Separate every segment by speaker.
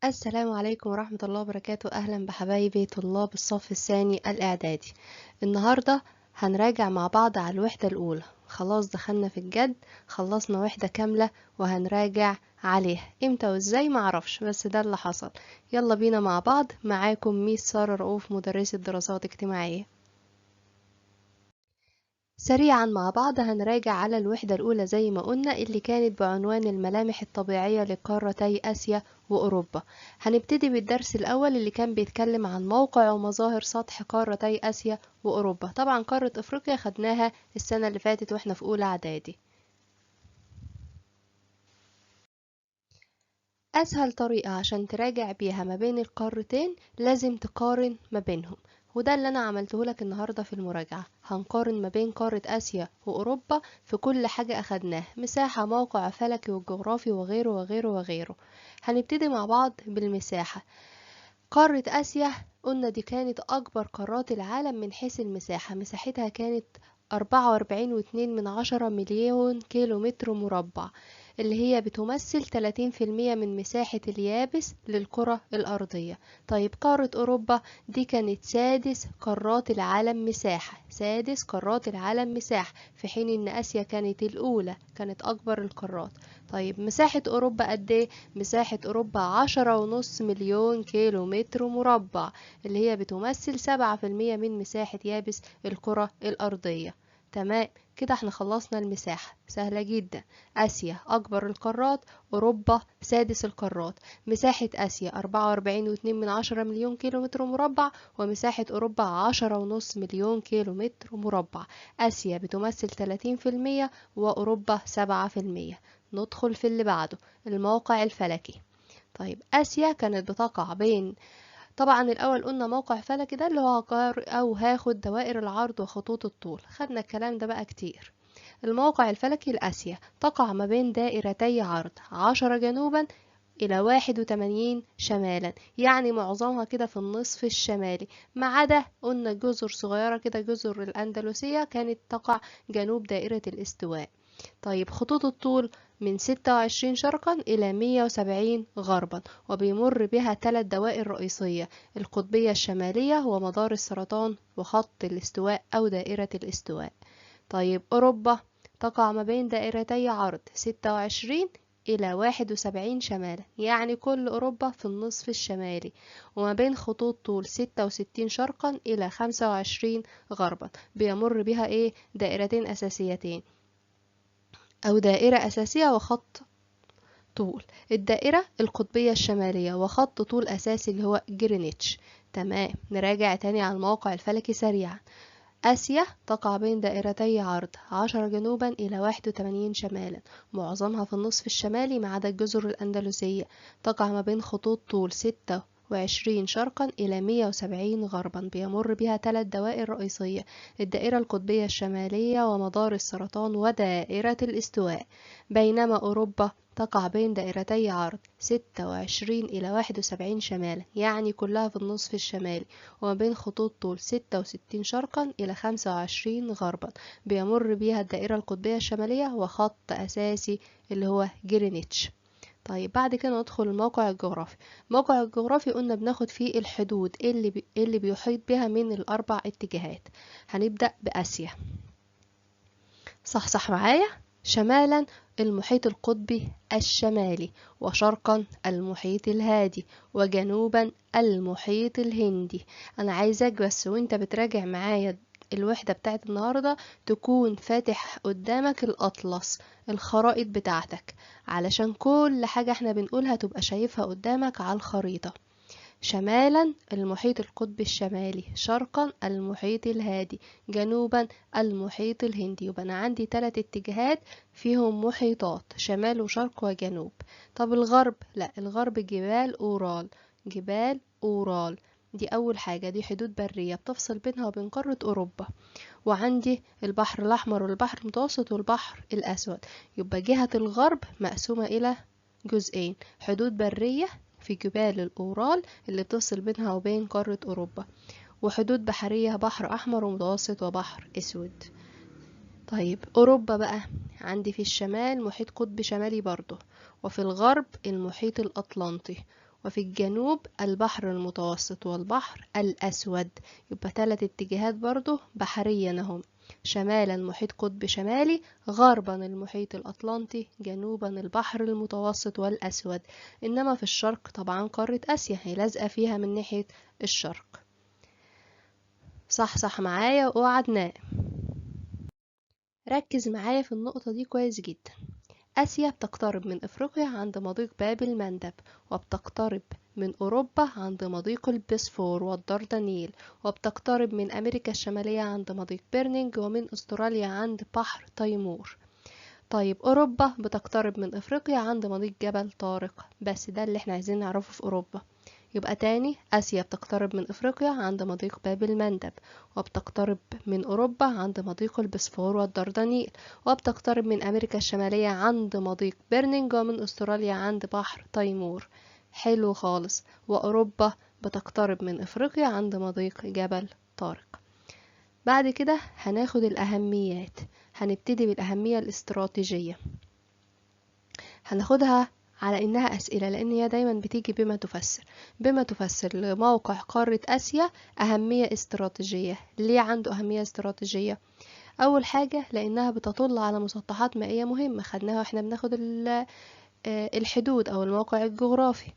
Speaker 1: السلام عليكم ورحمة الله وبركاته. أهلا بحبايبي طلاب الصف الثاني الإعدادي. النهاردة هنراجع مع بعض على الوحدة الأولى. خلاص دخلنا في الجد، خلصنا وحدة كاملة وهنراجع عليها امتى وازاي معرفش، بس ده اللي حصل. يلا بينا مع بعض. معاكم ميس سارة رؤوف مدرسة دراسات اجتماعية. سريعا مع بعض هنراجع على الوحدة الأولى زي ما قلنا، اللي كانت بعنوان الملامح الطبيعية لقارتي آسيا وأوروبا. هنبتدي بالدرس الأول اللي كان بيتكلم عن موقع ومظاهر سطح قارتي آسيا وأوروبا. طبعا قارة أفريقيا خدناها السنة اللي فاتت واحنا في أولى إعدادي. أسهل طريقة عشان تراجع بيها ما بين القارتين لازم تقارن ما بينهم، وده اللي أنا عملته لك النهاردة في المراجعة. هنقارن ما بين قارة آسيا وأوروبا في كل حاجة أخدناها: مساحة، موقع فلكي والجغرافي وغيره وغيره وغيره. هنبتدي مع بعض بالمساحة. قارة آسيا قلنا دي كانت أكبر قارات العالم من حيث المساحة. مساحتها كانت 44.2 مليون كيلو متر مربع، اللي هي بتمثل 30% من مساحة اليابس للكرة الأرضية. طيب قارة أوروبا دي كانت سادس قارات العالم مساحة، سادس قارات العالم مساحة، في حين إن آسيا كانت الأولى، كانت أكبر القارات. طيب مساحة أوروبا قد إيه؟ مساحة أوروبا 10.5 مليون كيلو متر مربع، اللي هي بتمثل 7% من مساحة يابس الكرة الأرضية. تمام كده، احنا خلصنا المساحة، سهلة جدا. آسيا أكبر القارات، أوروبا سادس القارات. مساحة آسيا 44.2 مليون كيلو متر مربع، ومساحة أوروبا 10.5 مليون كيلو متر مربع. آسيا بتمثل 30% وأوروبا 7%. ندخل في اللي بعده، الموقع الفلكي. طيب آسيا كانت بتقع بين، طبعا الأول قلنا موقع فلكي ده اللي هو أو هاخد دوائر العرض وخطوط الطول، خدنا الكلام ده بقى كتير. الموقع الفلكي لآسيا تقع ما بين دائرتي عرض 10 جنوبا إلى 81 شمالا، يعني معظمها كده في النصف الشمالي، ما عدا قلنا جزر صغيرة كده، جزر الأندلسية كانت تقع جنوب دائرة الاستواء. طيب خطوط الطول من 26 شرقا إلى 170 غربا، وبيمر بها 3 دوائر رئيسية: القطبية الشمالية ومدار السرطان وخط الاستواء أو دائرة الاستواء. طيب أوروبا تقع ما بين دائرتي عرض 26 إلى 71 شمالا، يعني كل أوروبا في النصف الشمالي، وما بين خطوط طول 66 شرقا إلى 25 غربا. بيمر بها إيه؟ دائرتين أساسيتين أو دائرة أساسية وخط طول. الدائرة القطبية الشمالية وخط طول أساسي اللي هو جرينتش. تمام، نراجع تاني على الموقع الفلكي سريعا. آسيا تقع بين دائرتي عرض 10 جنوبا إلى 81 شمالا، معظمها في النصف الشمالي ما عدا الجزر الأندلسية. تقع ما بين خطوط طول 26 شرقا إلى 170 غربا، بيمر بها 3 دوائر رئيسية: الدائرة القطبية الشمالية ومدار السرطان ودائرة الاستواء. بينما أوروبا تقع بين دائرتي عرض 26 إلى 71 شمالا، يعني كلها في النصف الشمالي، وما بين خطوط طول 66 شرقا إلى 25 غربا، بيمر بيها الدائرة القطبية الشمالية وخط أساسي اللي هو جرينتش. طيب بعد كده ندخل الموقع الجغرافي. الموقع الجغرافي قلنا بناخد فيه الحدود اللي بيحيط بها من الأربع اتجاهات. هنبدأ بآسيا. صح معايا. شمالا المحيط القطبي الشمالي، وشرقا المحيط الهادي، وجنوبا المحيط الهندي. انا عايزك بس وانت بتراجع معايا الوحدة بتاعت النهاردة تكون فاتح قدامك الأطلس، الخرائط بتاعتك، علشان كل حاجة احنا بنقولها تبقى شايفها قدامك على الخريطة. شمالا المحيط القطبي الشمالي، شرقا المحيط الهادي، جنوبا المحيط الهندي. يبقى انا عندي 3 اتجاهات فيهم محيطات، شمال وشرق وجنوب. طب الغرب؟ لا، الغرب جبال أورال، جبال أورال. دي أول حاجة، دي حدود برية بتفصل بينها وبين قارة أوروبا. وعندي البحر الأحمر والبحر المتوسط والبحر الأسود. يبقى جهة الغرب مقسومة إلى جزئين: حدود برية في جبال الأورال اللي بتفصل بينها وبين قارة أوروبا، وحدود بحرية بحر أحمر ومتوسط وبحر أسود. طيب أوروبا بقى، عندي في الشمال محيط قطبي شمالي برضه، وفي الغرب المحيط الأطلنطي، وفي الجنوب البحر المتوسط والبحر الأسود. يبقى 3 اتجاهات برضو بحريا اهم: شمالا محيط قطب شمالي، غربا المحيط الأطلنطي، جنوبا البحر المتوسط والأسود. إنما في الشرق طبعا قارة آسيا هي لازقة فيها من ناحية الشرق. صح معايا واوعى تنام. ركز معايا في النقطة دي كويس جدا. آسيا بتقترب من أفريقيا عند مضيق باب المندب، وبتقترب من أوروبا عند مضيق البسفور والدردنيل، وبتقترب من أمريكا الشمالية عند مضيق بيرنينج، ومن أستراليا عند بحر تيمور. طيب أوروبا بتقترب من أفريقيا عند مضيق جبل طارق. بس ده اللي احنا عايزين نعرفه في أوروبا. يبقى تاني، آسيا بتقترب من أفريقيا عند مضيق باب المندب، وبتقترب من أوروبا عند مضيق البسفور والدردنيل، وبتقترب من أمريكا الشمالية عند مضيق بيرنينج، ومن أستراليا عند بحر تيمور. حلو خالص. وأوروبا بتقترب من أفريقيا عند مضيق جبل طارق. بعد كده هناخد الأهميات. هنبتدي بالأهمية الاستراتيجية، هناخدها على إنها أسئلة، لأن هي دايما بتيجي بما تفسر لموقع قارة آسيا أهمية استراتيجية. ليه عنده أهمية استراتيجية؟ أول حاجة لأنها بتطل على مسطحات مائية مهمة، خدناها واحنا بناخد الحدود أو الموقع الجغرافي.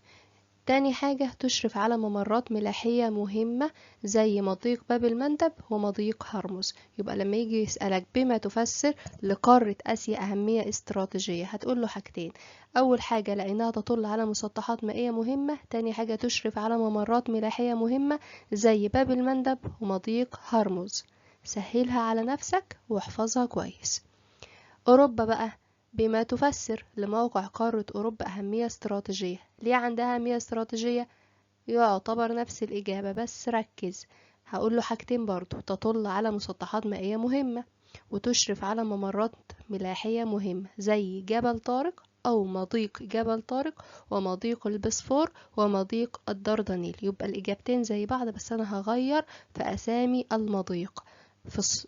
Speaker 1: تاني حاجة تشرف على ممرات ملاحية مهمة زي مضيق باب المندب ومضيق هرمز. يبقى لما يجي يسألك بما تفسر لقارة آسيا أهمية استراتيجية، هتقول له حاجتين: أول حاجة لأنها تطل على مسطحات مائية مهمة، تاني حاجة تشرف على ممرات ملاحية مهمة زي باب المندب ومضيق هرمز. سهلها على نفسك واحفظها كويس. أوروبا بقى بما تفسر لموقع قارة أوروبا أهمية استراتيجية. ليه عندها أهمية استراتيجية؟ يعتبر نفس الإجابة، بس ركز. هقوله حاجتين برضو: تطل على مسطحات مائية مهمة، وتشرف على ممرات ملاحية مهمة زي جبل طارق أو مضيق جبل طارق ومضيق البسفور ومضيق الدردنيل. يبقى الإجابتين زي بعض، بس أنا هغير في أسامي المضيق.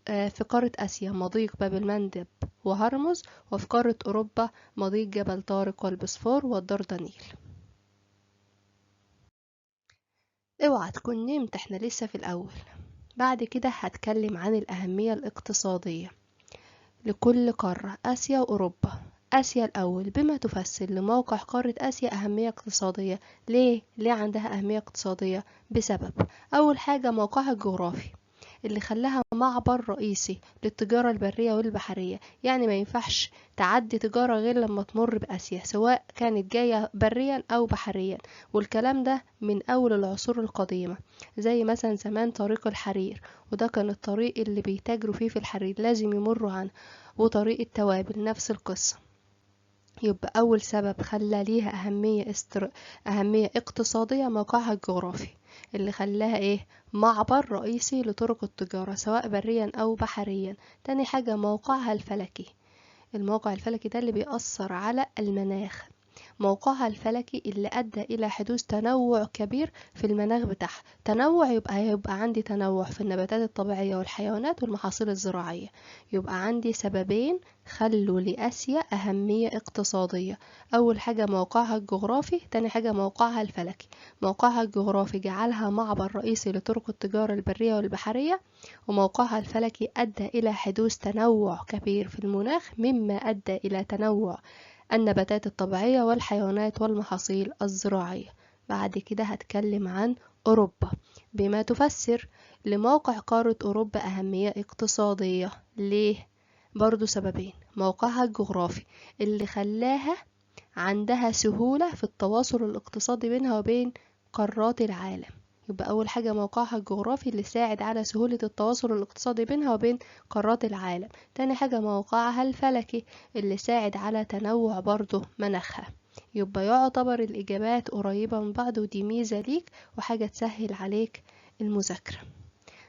Speaker 1: في قارة آسيا مضيق باب المندب وهرمز، وفي قارة أوروبا مضيق جبل طارق والبسفور والدردنيل. اوعى تكون نمت، احنا لسه في الأول. بعد كده هتكلم عن الأهمية الاقتصادية لكل قارة، آسيا وأوروبا. آسيا الأول بما تفسر لموقع قارة آسيا أهمية اقتصادية. ليه عندها أهمية اقتصادية؟ بسبب: أول حاجة موقعها الجغرافي اللي خلاها معبر رئيسي للتجارة البرية والبحرية. يعني ما ينفعش تعدي تجارة غير لما تمر بآسيا، سواء كانت جاية بريا أو بحريا. والكلام ده من أول العصور القديمة، زي مثلا زمان طريق الحرير، وده كان الطريق اللي بيتاجروا فيه في الحرير، لازم يمروا عنه. وطريق التوابل نفس القصة. يبقى أول سبب خلى ليها أهمية اقتصادية موقعها الجغرافي، اللي خلاها معبر رئيسي لطرق التجارة سواء بريا أو بحريا. تاني حاجة موقعها الفلكي. الموقع الفلكي ده اللي بيأثر على المناخ. موقعها الفلكي اللي أدى إلى حدوث تنوع كبير في المناخ بتاعها. تنوع هيبقى عندي تنوع في النباتات الطبيعية والحيوانات والمحاصيل الزراعية. يبقى عندي سببين خلوا لآسيا أهمية اقتصادية: أول حاجة موقعها الجغرافي، تاني حاجة موقعها الفلكي. موقعها الجغرافي جعلها معبر رئيسي لطرق التجارة البرية والبحرية، وموقعها الفلكي أدى إلى حدوث تنوع كبير في المناخ، مما أدى إلى تنوع النباتات الطبيعية والحيوانات والمحاصيل الزراعية. بعد كده هتكلم عن أوروبا بما تفسر لموقع قارة أوروبا أهمية اقتصادية. ليه؟ برضو سببين: موقعها الجغرافي اللي خلاها عندها سهولة في التواصل الاقتصادي بينها وبين قارات العالم. يبقى أول حاجة موقعها الجغرافي اللي ساعد على سهولة التواصل الاقتصادي بينها وبين قارات العالم. تاني حاجة موقعها الفلكي اللي ساعد على تنوع برضو مناخها. يبقى يعتبر الإجابات قريبة من بعض، ودي ميزة ليك وحاجة تسهل عليك المذاكرة.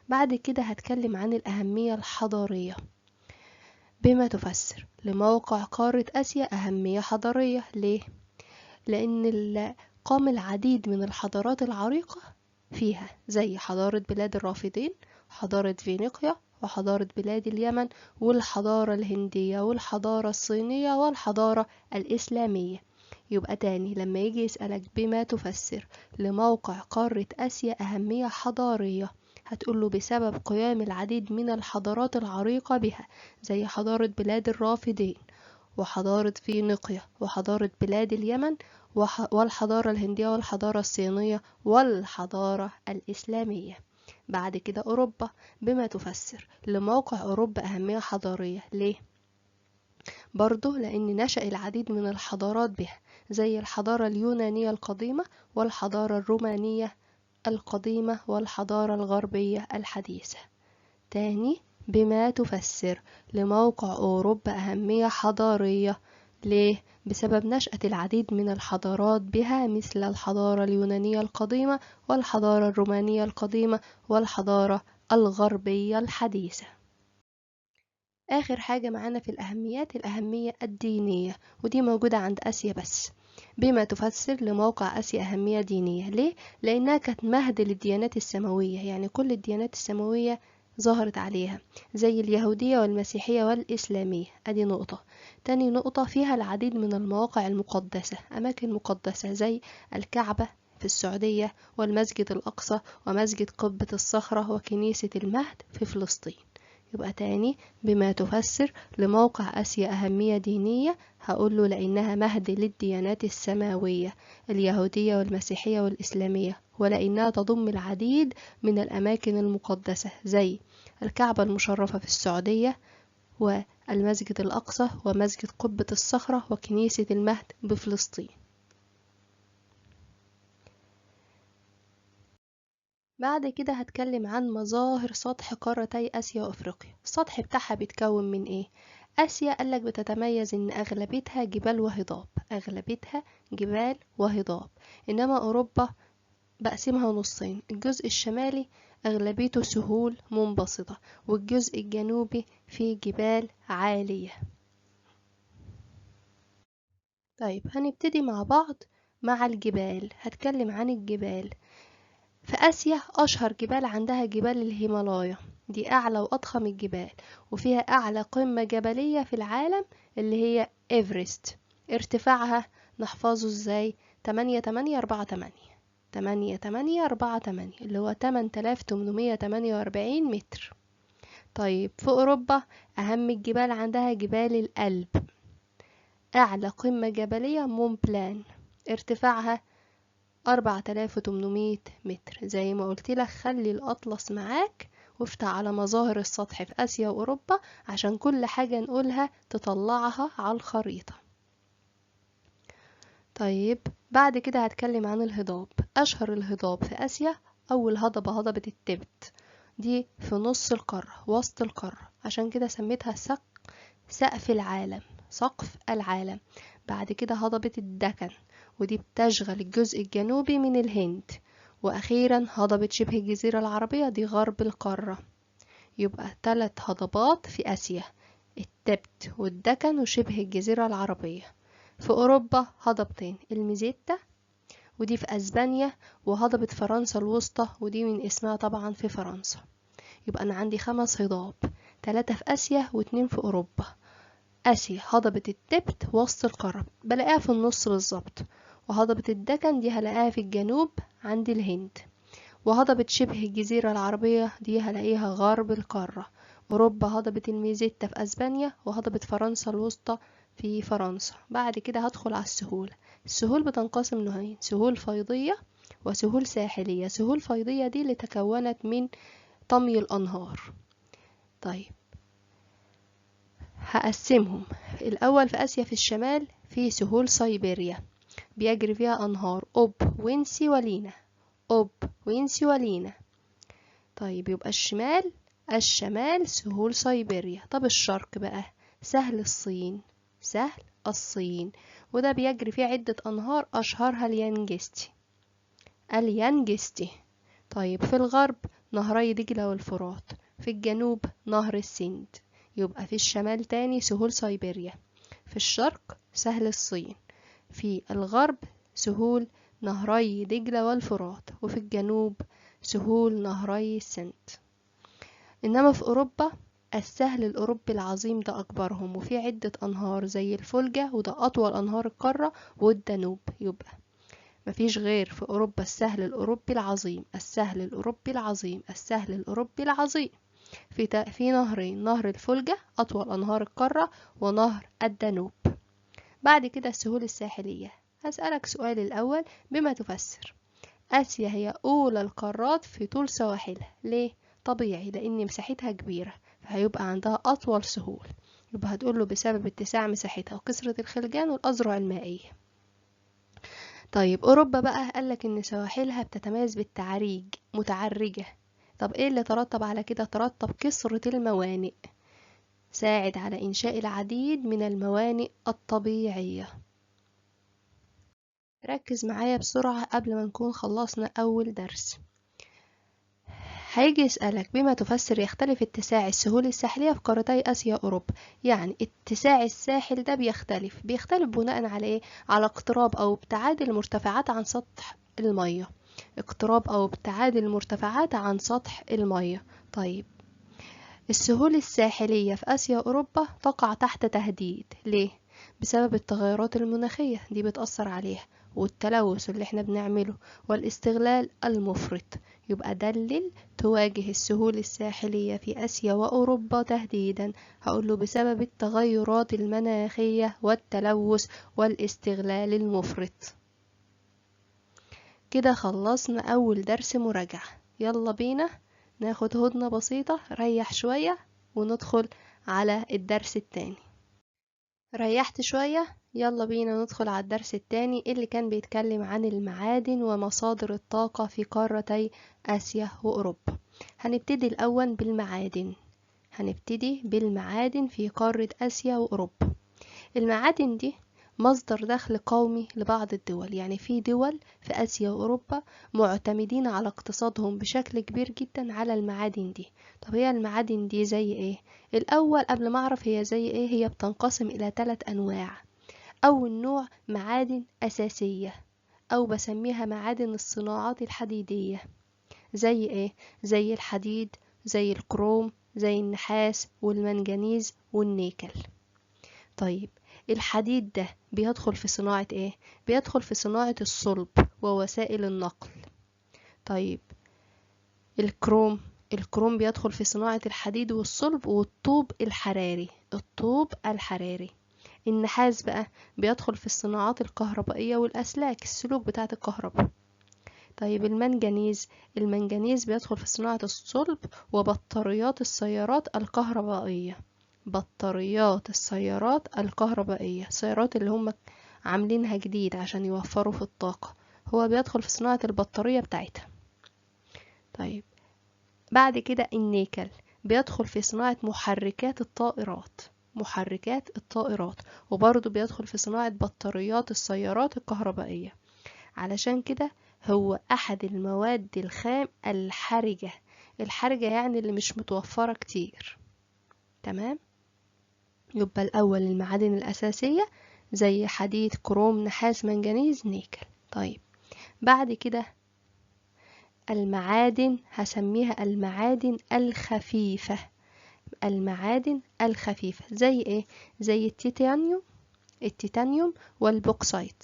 Speaker 1: بعد كده هتكلم عن الأهمية الحضارية بما تفسر لموقع قارة آسيا أهمية حضارية. ليه؟ لأن قام العديد من الحضارات العريقة فيها، زي حضارة بلاد الرافدين، حضارة فينيقيا، وحضارة بلاد اليمن، والحضارة الهندية، والحضارة الصينية، والحضارة الإسلامية. يبقى تاني لما يجي يسألك بما تفسر لموقع قارة آسيا أهمية حضارية، هتقوله بسبب قيام العديد من الحضارات العريقة بها، زي حضارة بلاد الرافدين، وحضارة فينيقيا، وحضارة بلاد اليمن، والحضارة الهندية، والحضارة الصينية، والحضارة الإسلامية. بعد كده أوروبا، بما تفسر لموقع أوروبا أهمية حضارية. ليه؟ برضه لأن نشأ العديد من الحضارات بها، زي الحضارة اليونانية القديمة، والحضارة الرومانية القديمة، والحضارة الغربية الحديثة. تاني، بما تفسر لموقع أوروبا أهمية حضارية. ليه؟ بسبب نشأة العديد من الحضارات بها، مثل الحضارة اليونانية القديمة، والحضارة الرومانية القديمة، والحضارة الغربية الحديثة. آخر حاجة معانا في الأهميات الأهمية الدينية، ودي موجودة عند آسيا بس. بما تفسر لموقع آسيا أهمية دينية. ليه؟ لأنها كانت مهد للديانات السماوية، يعني كل الديانات السماوية ظهرت عليها، زي اليهودية والمسيحية والإسلامية. أدي نقطة. تاني نقطة، فيها العديد من المواقع المقدسة، أماكن مقدسة زي الكعبة في السعودية، والمسجد الأقصى، ومسجد قبة الصخرة، وكنيسة المهد في فلسطين. يبقى تاني، بما تفسر لموقع آسيا أهمية دينية، هقوله لأنها مهد للديانات السماوية، اليهودية والمسيحية والإسلامية، ولأنها تضم العديد من الأماكن المقدسة زي الكعبة المشرفة في السعودية، والمسجد الأقصى، ومسجد قبة الصخرة، وكنيسة المهد بفلسطين. بعد كده هتكلم عن مظاهر سطح قارتي آسيا وأفريقيا. السطح بتاعها بيتكون من إيه؟ آسيا قالك بتتميز إن أغلبيتها جبال وهضاب، أغلبيتها جبال وهضاب. إنما أوروبا بقسمها نصين، الجزء الشمالي أغلبيته سهول منبسطة، والجزء الجنوبي فيه جبال عالية. طيب هنبتدي مع بعض مع الجبال. هتكلم عن الجبال. في آسيا أشهر جبال عندها جبال الهيمالايا، دي أعلى وأضخم الجبال، وفيها أعلى قمة جبلية في العالم اللي هي إيفرست. ارتفاعها نحفظه ازاي؟ 8848 8848 اللي هو 8848 متر. طيب في أوروبا أهم الجبال عندها جبال الألب، أعلى قمة جبلية مون بلان، ارتفاعها 4800 متر. زي ما قلت لك خلي الأطلس معاك وافتح على مظاهر السطح في آسيا وأوروبا عشان كل حاجة نقولها تطلعها على الخريطة. طيب بعد كده هتكلم عن الهضاب. أشهر الهضاب في آسيا أول هضبة هضبة التبت، دي في نص القارة، وسط القارة، عشان كده سميتها سقف العالم، سقف العالم. بعد كده هضبة الدكن، ودي بتشغل الجزء الجنوبي من الهند. وأخيرا هضبة شبه الجزيرة العربية، دي غرب القارة. يبقى 3 هضبات في آسيا، التبت والدكن وشبه الجزيرة العربية. في أوروبا هضبتين، الميزيتا ودي في أسبانيا، وهضبة فرنسا الوسطى ودي من اسمها طبعا في فرنسا. يبقى أنا عندي 5 هضاب، 3 في آسيا و2 في أوروبا. آسيا هضبة التبت وسط القارة بلاقيها في النص بالظبط، وهضبة الدكن دي هلاقيها في الجنوب عند الهند، وهضبة شبه الجزيرة العربية دي هلاقيها غرب القارة. أوروبا هضبة الميزيتا في أسبانيا، وهضبة فرنسا الوسطى في فرنسا. بعد كده هدخل على السهول. السهول بتنقسم نوعين، سهول فيضية وسهول ساحلية. سهول فيضية دي اللي تكونت من طمي الأنهار. طيب هقسمهم. الأول في آسيا في الشمال في سهول سيبيريا، بيجري فيها أنهار أوب وينسي ولينا، أوب وينسي ولينا. طيب يبقى الشمال سهول سيبيريا. طب الشرق بقى سهل الصين، سهل الصين، وده بيجري فيه عدة أنهار أشهرها اليانجستي. طيب في الغرب نهري دجلة والفرات، في الجنوب نهر السند. يبقى في الشمال تاني سهول سيبيريا، في الشرق سهل الصين، في الغرب سهول نهري دجلة والفرات، وفي الجنوب سهول نهري السند. إنما في أوروبا السهل الأوروبي العظيم ده أكبرهم، وفي عدة أنهار زي الفولجا وده أطول أنهار القارة والدانوب. يبقى مفيش غير في أوروبا السهل الأوروبي العظيم، السهل الأوروبي العظيم، السهل الأوروبي العظيم. في نهرين، نهر الفولجا أطول أنهار القارة، ونهر الدانوب. بعد كده السهول الساحلية. هسألك سؤال الأول، بما تفسر آسيا هي أولى القارات في طول سواحلها. ليه؟ طبيعي، لأن مساحتها كبيرة فهيبقى عندها أطول سهول. يبقى هتقوله بسبب اتساع مساحتها وكثرة الخلجان والأذرع المائية. طيب أوروبا بقى قالك إن سواحلها بتتميز بالتعريج، متعرجة. طب إيه اللي ترتب على كده؟ ترتب كثرة الموانئ، ساعد على إنشاء العديد من الموانئ الطبيعية. ركز معايا بسرعة قبل ما نكون خلصنا أول درس. هيجي يسألك بما تفسر يختلف اتساع السهول الساحلية في قارتي آسيا وأوروبا. يعني اتساع الساحل ده بيختلف بناء على ايه؟ على اقتراب أو ابتعاد المرتفعات عن سطح المية، اقتراب أو ابتعاد المرتفعات عن سطح المية. طيب السهول الساحلية في آسيا وأوروبا تقع تحت تهديد. ليه؟ بسبب التغيرات المناخية دي بتأثر عليها، والتلوث اللي احنا بنعمله، والاستغلال المفرط. يبقى دلل تواجه السهول الساحلية في آسيا وأوروبا تهديدا. هقوله بسبب التغيرات المناخية والتلوث والاستغلال المفرط. كده خلصنا أول درس مراجعة. يلا بينا ناخد هدنة بسيطة، ريح شوية وندخل على الدرس التاني. ريحت شوية، يلا بينا ندخل على الدرس التاني اللي كان بيتكلم عن المعادن ومصادر الطاقة في قارتي آسيا وأوروبا. هنبتدي الأول بالمعادن في قارة آسيا وأوروبا. المعادن دي مصدر دخل قومي لبعض الدول. يعني في دول في آسيا وأوروبا معتمدين على اقتصادهم بشكل كبير جدا على المعادن دي. طب هي المعادن دي زي ايه؟ الأول قبل ما أعرف هي زي ايه، هي بتنقسم إلى 3 أنواع. أول نوع معادن أساسية، أو بسميها معادن الصناعات الحديدية. زي ايه؟ زي الحديد، زي الكروم، زي النحاس والمنجنيز والنيكل. طيب الحديد ده بيدخل في صناعة ايه؟ بيدخل في صناعة الصلب ووسائل النقل. طيب الكروم بيدخل في صناعة الحديد والصلب والطوب الحراري. النحاس بقى بيدخل في الصناعات الكهربائية والأسلاك، السلوك بتاعة الكهرباء. طيب المنجنيز بيدخل في صناعة الصلب وبطاريات السيارات الكهربائية. السيارات اللي هم عاملينها جديد عشان يوفروا في الطاقة، هو بيدخل في صناعة البطارية بتاعتها. طيب بعد كده النيكل بيدخل في صناعة محركات الطائرات، وبرضه بيدخل في صناعة بطاريات السيارات الكهربائية. علشان كده هو أحد المواد الخام الحرجة يعني اللي مش متوفرة كتير. تمام؟ يبقى الأول المعادن الأساسية زي حديد، كروم، نحاس، منجنيز، نيكل. طيب بعد كده المعادن هسميها المعادن الخفيفة. زي ايه؟ زي التيتانيوم والبوكسايت.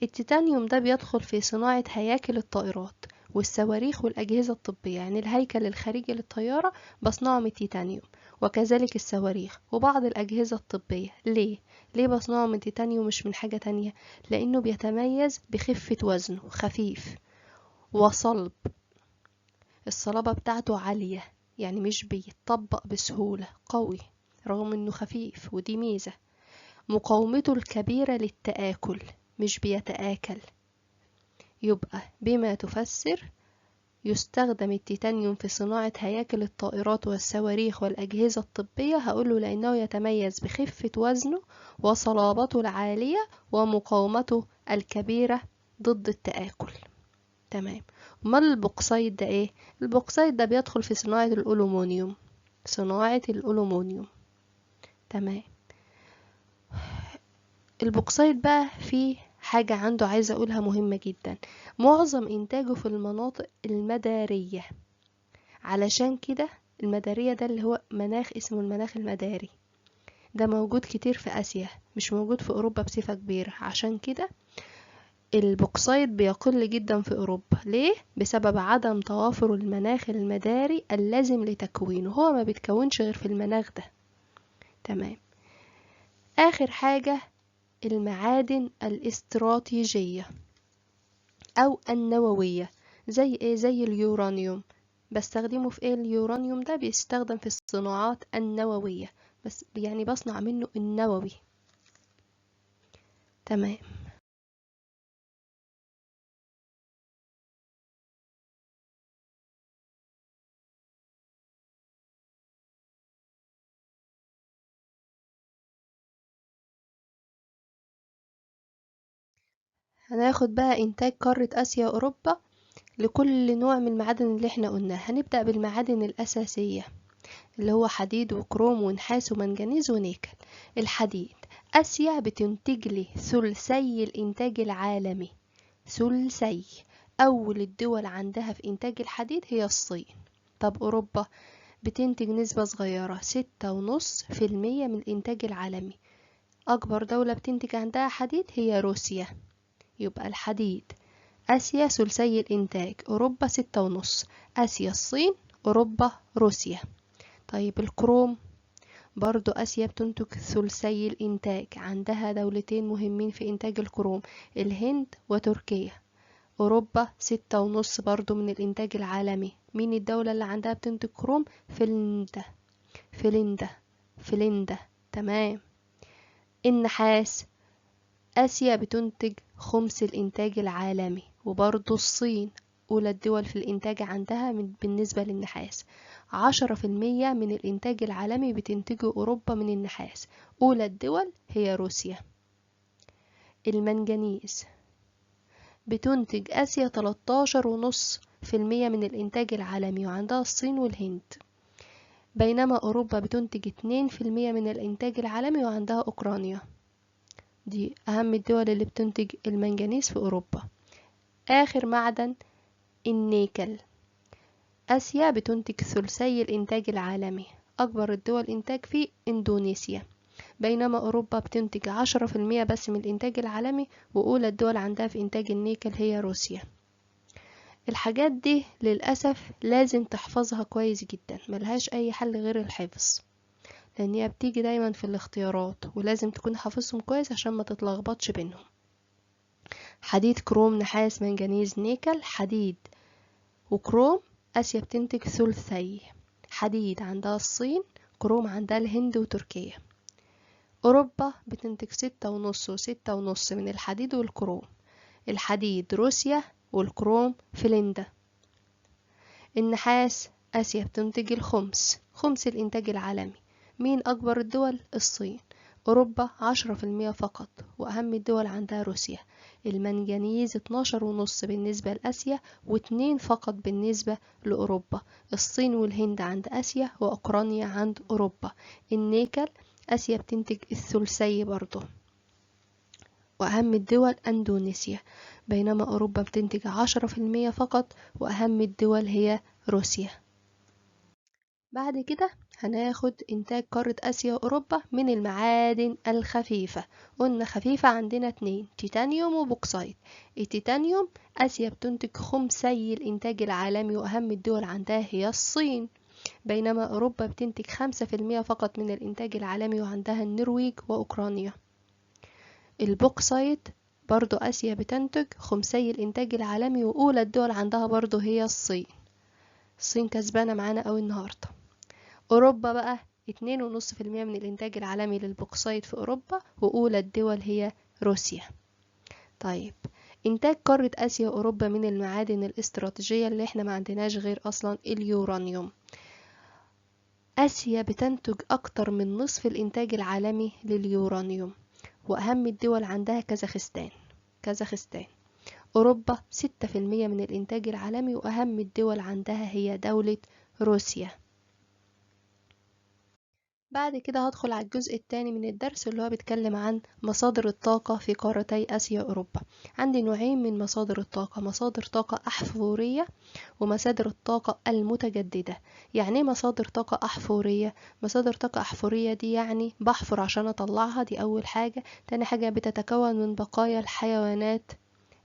Speaker 1: التيتانيوم ده بيدخل في صناعة هياكل الطائرات والصواريخ والأجهزة الطبية. يعني الهيكل الخارجي للطيارة بصنعه من التيتانيوم، وكذلك الصواريخ وبعض الأجهزة الطبية. ليه بصنعه من تيتانيوم مش من حاجة تانية؟ لأنه بيتميز بخفة وزنه، خفيف وصلب، الصلابة بتاعته عالية، يعني مش بيتطبق بسهولة، قوي رغم انه خفيف، ودي ميزة. مقاومته الكبيرة للتآكل، مش بيتآكل. يبقى بما تفسر يستخدم التيتانيوم في صناعة هياكل الطائرات والصواريخ والأجهزة الطبية. هقوله لأنه يتميز بخفة وزنه وصلابته العالية ومقاومته الكبيرة ضد التآكل. تمام. امال البوكسايت ده ايه؟ البوكسايت ده بيدخل في صناعة الألومنيوم. تمام. البوكسايت بقى فيه حاجة عنده عايزة أقولها مهمة جدا، معظم إنتاجه في المناطق المدارية. علشان كده المدارية ده اللي هو مناخ اسمه المناخ المداري، ده موجود كتير في آسيا، مش موجود في أوروبا بصفة كبيرة. عشان كده البوكسايت بيقل جدا في أوروبا. ليه؟ بسبب عدم توافر المناخ المداري اللازم لتكوينه، هو ما بيتكونش غير في المناخ ده. تمام. آخر حاجة المعادن الاستراتيجية أو النووية. زي ايه؟ زي اليورانيوم. بستخدمه في ايه اليورانيوم ده؟ بيستخدم في الصناعات النووية، بس يعني بصنع منه النووي. تمام. هناخد بقى إنتاج قارة آسيا وأوروبا لكل نوع من المعادن اللي احنا قلناها. هنبدأ بالمعادن الأساسية اللي هو حديد وكروم ونحاس ومنجنيز ونيكل. الحديد، آسيا بتنتج لي ثلثي الإنتاج العالمي، ثلثي. أول الدول عندها في إنتاج الحديد هي الصين. طب أوروبا بتنتج نسبة صغيرة، 6.5% من الإنتاج العالمي. أكبر دولة بتنتج عندها حديد هي روسيا. يبقى الحديد آسيا ثلثي الإنتاج، أوروبا 6.5، آسيا الصين، أوروبا روسيا. طيب الكروم برضو آسيا بتنتج ثلثي الإنتاج، عندها دولتين مهمين في إنتاج الكروم، الهند وتركيا. أوروبا 6.5 برضو من الإنتاج العالمي. مين الدولة اللي عندها بتنتج كروم؟ فنلندا، فنلندا، فنلندا. تمام. النحاس، آسيا بتنتج خمس الإنتاج العالمي، وبرضو الصين أولى الدول في الإنتاج عندها بالنسبة للنحاس. 10% من الإنتاج العالمي بتنتجه أوروبا من النحاس، أولى الدول هي روسيا. المنجنيز بتنتج آسيا 13.5% من الإنتاج العالمي، وعندها الصين والهند. بينما أوروبا بتنتج 2% من الإنتاج العالمي، وعندها أوكرانيا. دي أهم الدول اللي بتنتج المنجنيز في أوروبا. آخر معدن النيكل، آسيا بتنتج ثلثي الإنتاج العالمي، أكبر الدول إنتاج فيه إندونيسيا. بينما أوروبا بتنتج 10% بس من الإنتاج العالمي، وأولى الدول عندها في إنتاج النيكل هي روسيا. الحاجات دي للأسف لازم تحفظها كويس جدا، ملهاش أي حل غير الحفظ، لأن هي بتيجي دايما في الاختيارات، ولازم تكون حافظهم كويس عشان ما تتلخبطش بينهم. حديد، كروم، نحاس، منجنيز، نيكل. حديد وكروم آسيا بتنتج ثلثي. حديد عندها الصين، كروم عندها الهند وتركيا. أوروبا بتنتج 6.5 و6.5 من الحديد والكروم. الحديد روسيا، والكروم فنلندا. النحاس آسيا بتنتج الخمس، خمس الإنتاج العالمي. مين أكبر الدول؟ الصين. أوروبا 10% فقط، وأهم الدول عندها روسيا. المنجنيز 12.5 بالنسبة لآسيا، و2 فقط بالنسبة لأوروبا. الصين والهند عند آسيا، وأوكرانيا عند أوروبا. النيكل آسيا بتنتج الثلثي برضه، وأهم الدول أندونيسيا. بينما أوروبا بتنتج 10% فقط، وأهم الدول هي روسيا. بعد كده هناخد إنتاج قارة آسيا وأوروبا من المعادن الخفيفة. قلنا خفيفة عندنا 2، تيتانيوم وبوكسايت. التيتانيوم آسيا بتنتج خمسي الإنتاج العالمي، وأهم الدول عندها هي الصين. بينما أوروبا بتنتج 5% فقط من الإنتاج العالمي، وعندها النرويج وأوكرانيا. البوكسايت برضو آسيا بتنتج خمسي الإنتاج العالمي، وأولى الدول عندها برضو هي الصين. الصين كسبانة معانا أوي النهاردة. أوروبا بقى 2.5% من الإنتاج العالمي للبوكسايت في أوروبا، وأولى الدول هي روسيا. طيب إنتاج قارة آسيا وأوروبا من المعادن الاستراتيجية اللي احنا ما عندناش غير أصلا اليورانيوم. آسيا بتنتج أكتر من نصف الإنتاج العالمي لليورانيوم، وأهم الدول عندها كازاخستان. أوروبا 6% من الإنتاج العالمي، وأهم الدول عندها هي دولة روسيا. بعد كده هدخل على الجزء الثاني من الدرس اللي هو بيتكلم عن مصادر الطاقة في قارتي آسيا وأوروبا. عندي نوعين من مصادر الطاقة، مصادر طاقة أحفورية ومصادر الطاقة المتجددة. يعني ايه مصادر طاقة أحفورية؟ مصادر طاقة أحفورية دي يعني بحفر عشان أطلعها، دي أول حاجة. تاني حاجة بتتكون من بقايا الحيوانات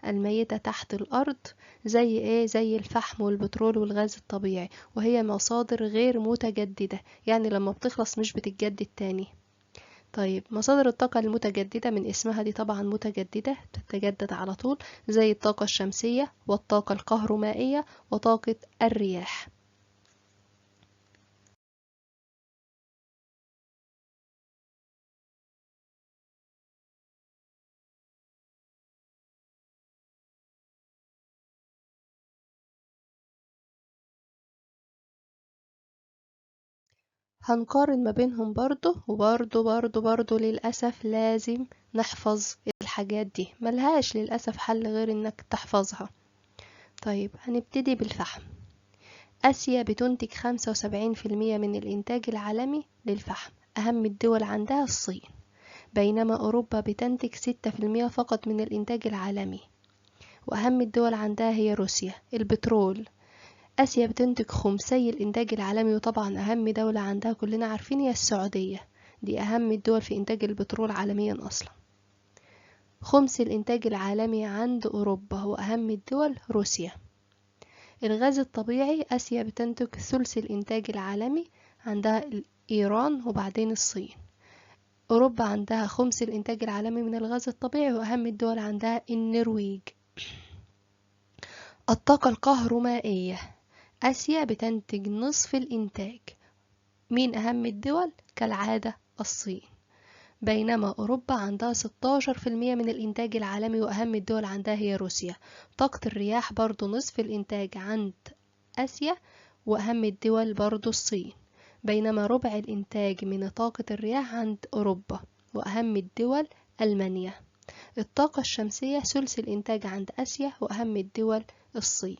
Speaker 1: الميتة تحت الأرض، زي ايه؟ زي الفحم والبترول والغاز الطبيعي، وهي مصادر غير متجددة، يعني لما بتخلص مش بتتجدد تاني. طيب مصادر الطاقة المتجددة من اسمها دي طبعا متجددة، بتتجدد على طول، زي الطاقة الشمسية والطاقة الكهرومائية وطاقة الرياح. هنقارن ما بينهم برضو، وبرضو للأسف لازم نحفظ الحاجات دي، ملهاش للأسف حل غير انك تحفظها. طيب هنبتدي بالفحم. آسيا بتنتج 75% من الإنتاج العالمي للفحم، أهم الدول عندها الصين، بينما أوروبا بتنتج 6% فقط من الإنتاج العالمي، وأهم الدول عندها هي روسيا. البترول، آسيا بتنتج خمسي الإنتاج العالمي، وطبعا أهم دولة عندها كلنا عارفين هي السعودية، دي أهم الدول في إنتاج البترول عالميا أصلا. خمس الإنتاج العالمي عند أوروبا، وأهم الدول روسيا. الغاز الطبيعي، آسيا بتنتج ثلث الإنتاج العالمي، عندها إيران وبعدين الصين. أوروبا عندها خمس الإنتاج العالمي من الغاز الطبيعي، وأهم الدول عندها النرويج. الطاقة الكهرومائية، آسيا بتنتج نصف الإنتاج، مين أهم الدول؟ كالعادة الصين، بينما أوروبا عندها 16% من الإنتاج العالمي، وأهم الدول عندها هي روسيا. طاقة الرياح برضو نصف الإنتاج عند آسيا، وأهم الدول برضو الصين، بينما ربع الإنتاج من طاقة الرياح عند أوروبا، وأهم الدول ألمانيا. الطاقة الشمسية ثلث الإنتاج عند آسيا، وأهم الدول الصين.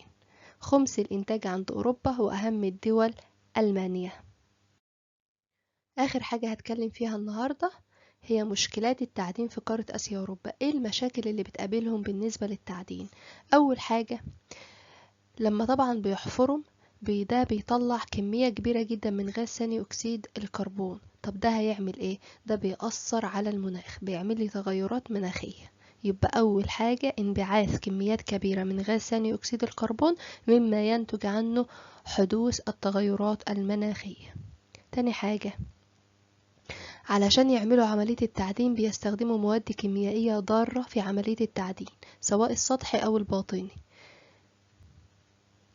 Speaker 1: خمس الإنتاج عند أوروبا، وأهم الدول ألمانيا. آخر حاجة هتكلم فيها النهاردة هي مشكلات التعدين في قارة آسيا وأوروبا. إيه المشاكل اللي بتقابلهم بالنسبة للتعدين؟ أول حاجة، لما طبعا بيحفروا ده بيطلع كمية كبيرة جدا من غاز ثاني أكسيد الكربون. طب ده هيعمل إيه؟ ده بيأثر على المناخ، بيعمل لي تغيرات مناخية. يبقى أول حاجة انبعاث كميات كبيرة من غاز ثاني أكسيد الكربون، مما ينتج عنه حدوث التغيرات المناخية. تاني حاجة، علشان يعملوا عملية التعدين بيستخدموا مواد كيميائية ضارة في عملية التعدين، سواء السطحي أو الباطني.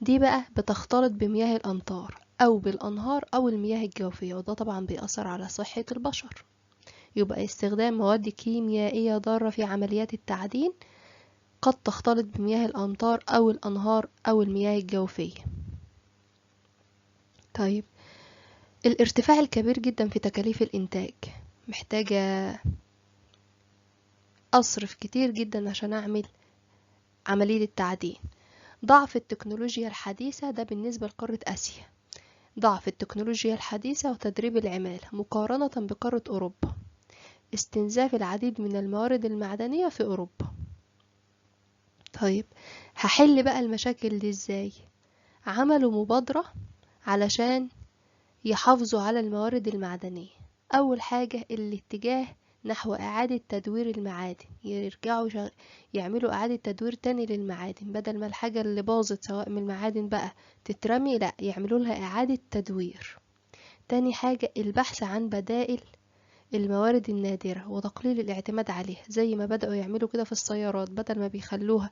Speaker 1: دي بقى بتختلط بمياه الأمطار أو بالأنهار أو المياه الجوفية، وده طبعا بيأثر على صحة البشر. يبقى استخدام مواد كيميائية ضارة في عمليات التعدين قد تختلط بمياه الأمطار أو الأنهار أو المياه الجوفية. طيب الارتفاع الكبير جدا في تكاليف الإنتاج، محتاجة أصرف كتير جدا عشان أعمل عملية التعدين. ضعف التكنولوجيا الحديثة، ده بالنسبة لقارة آسيا، ضعف التكنولوجيا الحديثة وتدريب العمالة مقارنة بقارة أوروبا. استنزاف العديد من الموارد المعدنية في أوروبا. طيب هحل بقى المشاكل دي ازاي؟ عملوا مبادرة علشان يحافظوا على الموارد المعدنية. أول حاجة الاتجاه نحو إعادة تدوير المعادن، يرجعوا يعملوا إعادة تدوير تاني للمعادن، بدل ما الحاجة اللي باظت سواء من المعادن بقى تترمي، لا يعملوا لها إعادة تدوير. تاني حاجة البحث عن بدائل الموارد النادرة وتقليل الاعتماد عليها، زي ما بدأوا يعملوا كده في السيارات، بدل ما بيخلوها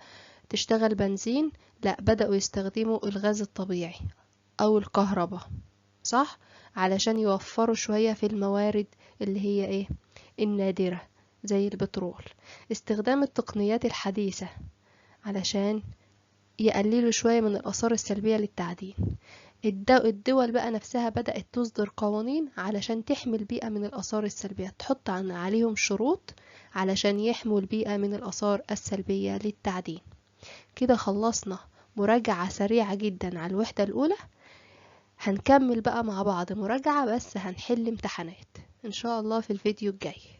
Speaker 1: تشتغل بنزين، لا بدأوا يستخدموا الغاز الطبيعي أو الكهرباء، صح؟ علشان يوفروا شوية في الموارد اللي هي ايه؟ النادرة، زي البترول. استخدام التقنيات الحديثة علشان يقللوا شوية من الآثار السلبية للتعدين. الدول بقى نفسها بدأت تصدر قوانين علشان تحمي البيئة من الآثار السلبية، تحط عليهم شروط علشان يحموا البيئة من الآثار السلبية للتعدين. كده خلصنا مراجعة سريعة جدا على الوحدة الأولى. هنكمل بقى مع بعض مراجعة، بس هنحل امتحانات إن شاء الله في الفيديو الجاي.